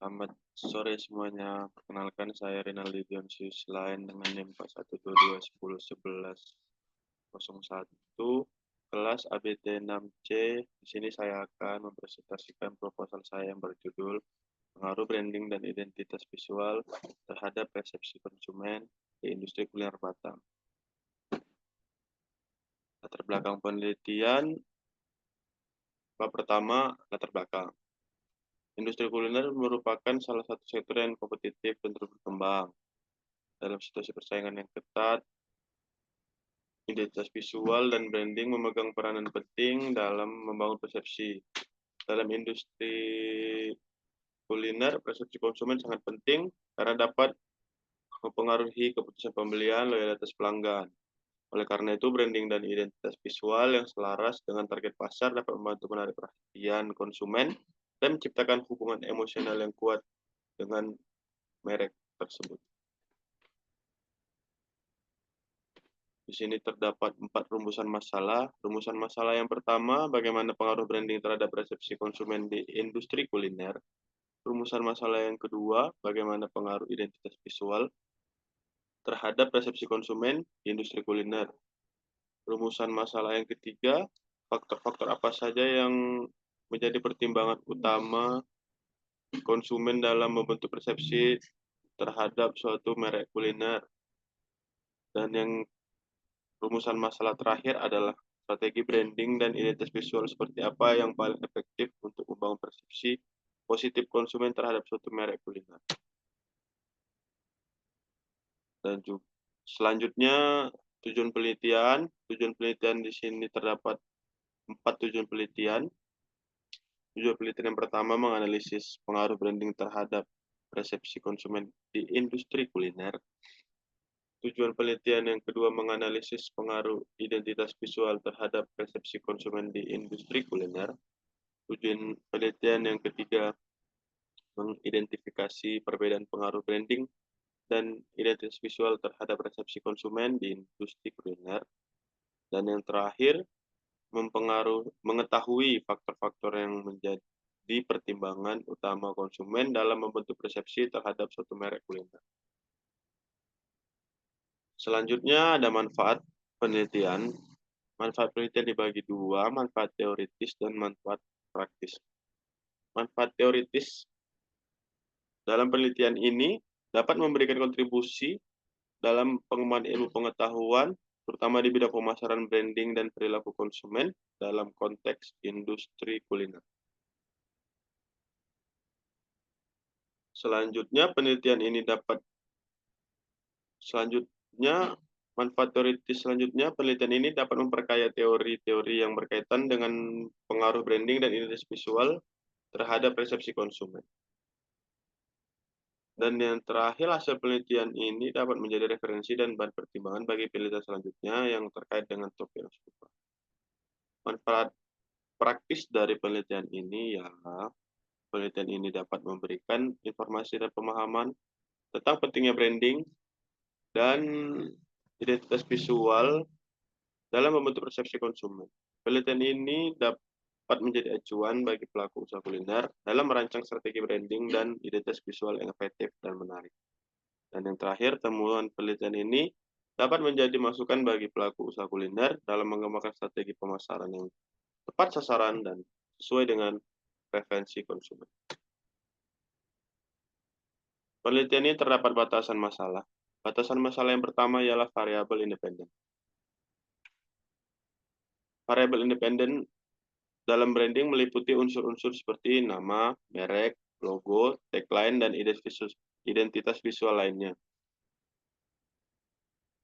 Selamat sore semuanya. Perkenalkan saya Rinaldi Dionsius lain dengan NIM 4122101101 kelas ABT 6C. Di sini saya akan mempresentasikan proposal saya yang berjudul Pengaruh Branding dan Identitas Visual terhadap Persepsi Konsumen di Industri Kuliner Batam. Latar belakang penelitian. Bab pertama, latar belakang. Industri kuliner merupakan salah satu sektor yang kompetitif dan terus berkembang. Dalam situasi persaingan yang ketat, identitas visual dan branding memegang peranan penting dalam membangun persepsi. Dalam industri kuliner, persepsi konsumen sangat penting karena dapat mempengaruhi keputusan pembelian, loyalitas pelanggan. Oleh karena itu, branding dan identitas visual yang selaras dengan target pasar dapat membantu menarik perhatian konsumen dan menciptakan hubungan emosional yang kuat dengan merek tersebut. Di sini terdapat 4 rumusan masalah. Rumusan masalah yang pertama, bagaimana pengaruh branding terhadap persepsi konsumen di industri kuliner. Rumusan masalah yang kedua, bagaimana pengaruh identitas visual terhadap persepsi konsumen di industri kuliner. Rumusan masalah yang ketiga, faktor-faktor apa saja yang menjadi pertimbangan utama konsumen dalam membentuk persepsi terhadap suatu merek kuliner. Dan yang rumusan masalah terakhir adalah strategi branding dan identitas visual seperti apa yang paling efektif untuk membangun persepsi positif konsumen terhadap suatu merek kuliner. Dan juga selanjutnya tujuan penelitian. Tujuan penelitian di sini terdapat 4 tujuan penelitian. Tujuan penelitian yang pertama menganalisis pengaruh branding terhadap persepsi konsumen di industri kuliner. Tujuan penelitian yang kedua menganalisis pengaruh identitas visual terhadap persepsi konsumen di industri kuliner. Tujuan penelitian yang ketiga mengidentifikasi perbedaan pengaruh branding dan identitas visual terhadap persepsi konsumen di industri kuliner. Dan yang terakhir mengetahui faktor-faktor yang menjadi pertimbangan utama konsumen dalam membentuk persepsi terhadap suatu merek kuliner. Selanjutnya ada manfaat penelitian. Manfaat penelitian dibagi dua, manfaat teoritis dan manfaat praktis. Manfaat teoritis dalam penelitian ini dapat memberikan kontribusi dalam pengembangan ilmu pengetahuan, terutama di bidang pemasaran branding dan perilaku konsumen dalam konteks industri kuliner. Manfaat teoritis selanjutnya, penelitian ini dapat memperkaya teori-teori yang berkaitan dengan pengaruh branding dan identitas visual terhadap persepsi konsumen. Dan yang terakhir, hasil penelitian ini dapat menjadi referensi dan bahan pertimbangan bagi penelitian selanjutnya yang terkait dengan topik yang serupa. Manfaat praktis dari penelitian ini ialah penelitian ini dapat memberikan informasi dan pemahaman tentang pentingnya branding dan identitas visual dalam membentuk persepsi konsumen. Penelitian ini dapat menjadi acuan bagi pelaku usaha kuliner dalam merancang strategi branding dan identitas visual yang efektif dan menarik. Dan yang terakhir, temuan penelitian ini dapat menjadi masukan bagi pelaku usaha kuliner dalam mengembangkan strategi pemasaran yang tepat sasaran dan sesuai dengan preferensi konsumen. Penelitian ini terdapat batasan masalah. Batasan masalah yang pertama ialah variabel independen. Variabel independen dalam branding meliputi unsur-unsur seperti nama, merek, logo, tagline, dan identitas visual lainnya.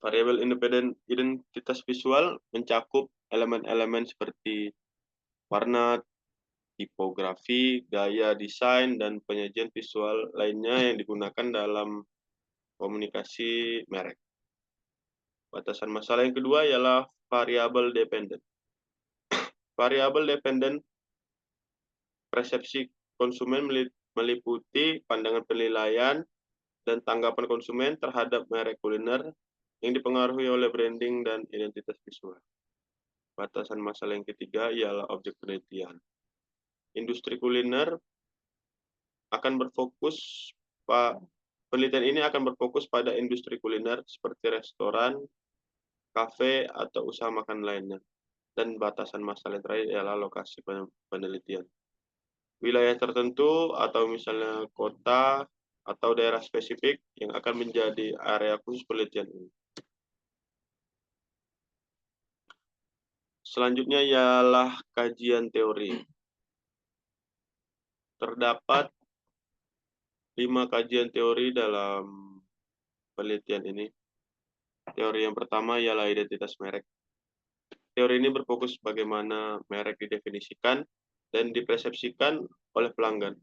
Variabel independen identitas visual mencakup elemen-elemen seperti warna, tipografi, gaya desain, dan penyajian visual lainnya yang digunakan dalam komunikasi merek. Batasan masalah yang kedua ialah variabel dependen. Variabel dependen persepsi konsumen meliputi pandangan penilaian dan tanggapan konsumen terhadap merek kuliner yang dipengaruhi oleh branding dan identitas visual. Batasan masalah yang ketiga ialah objek penelitian. Industri kuliner akan berfokus penelitian ini akan berfokus pada industri kuliner seperti restoran, kafe, atau usaha makan lainnya. Dan batasan masalah yang terakhir ialah lokasi penelitian. Wilayah tertentu atau misalnya kota atau daerah spesifik yang akan menjadi area khusus penelitian ini. Selanjutnya ialah kajian teori. Terdapat 5 kajian teori dalam penelitian ini. Teori yang pertama ialah identitas merek. Teori ini berfokus bagaimana merek didefinisikan dan dipersepsikan oleh pelanggan.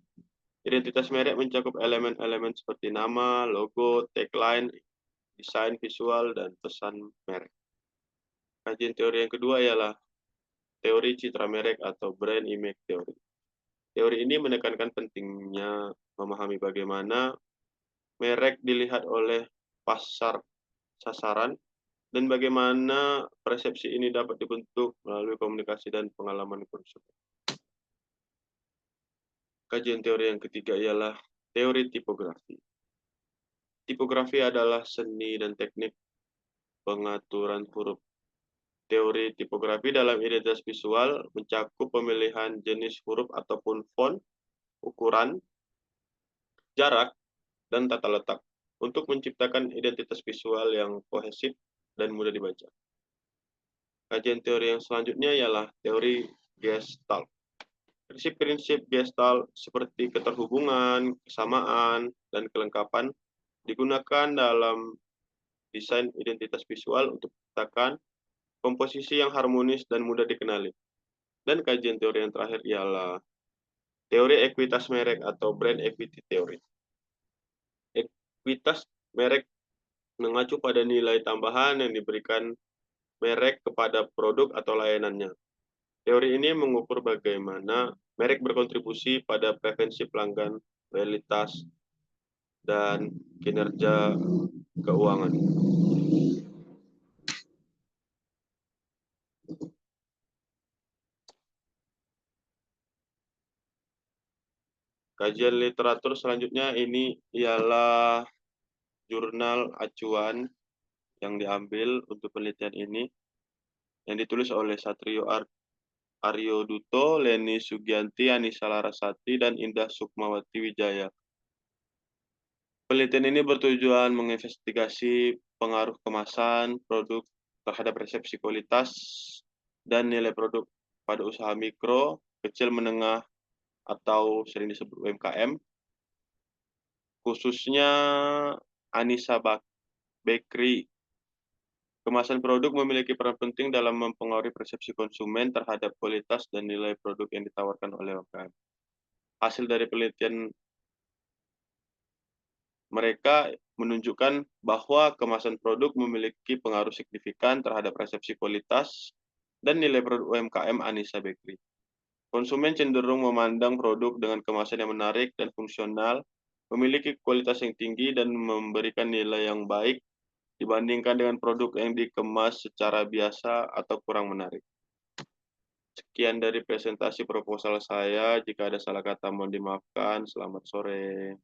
Identitas merek mencakup elemen-elemen seperti nama, logo, tagline, desain visual, dan pesan merek. Kajian teori yang kedua ialah teori citra merek atau brand image theory. Teori ini menekankan pentingnya memahami bagaimana merek dilihat oleh pasar sasaran dan bagaimana persepsi ini dapat dibentuk melalui komunikasi dan pengalaman konsumen. Kajian teori yang ketiga ialah teori tipografi. Tipografi adalah seni dan teknik pengaturan huruf. Teori tipografi dalam identitas visual mencakup pemilihan jenis huruf ataupun font, ukuran, jarak, dan tata letak untuk menciptakan identitas visual yang kohesif dan mudah dibaca. Kajian teori yang selanjutnya ialah teori Gestalt. Prinsip-prinsip Gestalt seperti keterhubungan, kesamaan, dan kelengkapan digunakan dalam desain identitas visual untuk menciptakan komposisi yang harmonis dan mudah dikenali. Dan kajian teori yang terakhir ialah teori ekuitas merek atau brand equity theory. Ekuitas merek mengacu pada nilai tambahan yang diberikan merek kepada produk atau layanannya. Teori ini mengukur bagaimana merek berkontribusi pada preferensi pelanggan, loyalitas, dan kinerja keuangan. Kajian literatur selanjutnya ini ialah jurnal acuan yang diambil untuk penelitian ini, yang ditulis oleh Satrio Aryo Duto, Leni Sugianti, Anissa Larasati, dan Indah Sukmawati Wijaya. Penelitian ini bertujuan menginvestigasi pengaruh kemasan produk terhadap persepsi kualitas dan nilai produk pada usaha mikro, kecil, menengah, atau sering disebut UMKM, khususnya Anissa Bakery. Kemasan produk memiliki peran penting dalam mempengaruhi persepsi konsumen terhadap kualitas dan nilai produk yang ditawarkan oleh UMKM. Hasil dari penelitian mereka menunjukkan bahwa kemasan produk memiliki pengaruh signifikan terhadap persepsi kualitas dan nilai produk UMKM Anissa Bakery. Konsumen cenderung memandang produk dengan kemasan yang menarik dan fungsional, memiliki kualitas yang tinggi, dan memberikan nilai yang baik dibandingkan dengan produk yang dikemas secara biasa atau kurang menarik. Sekian dari presentasi proposal saya. Jika ada salah kata mohon dimaafkan. Selamat sore.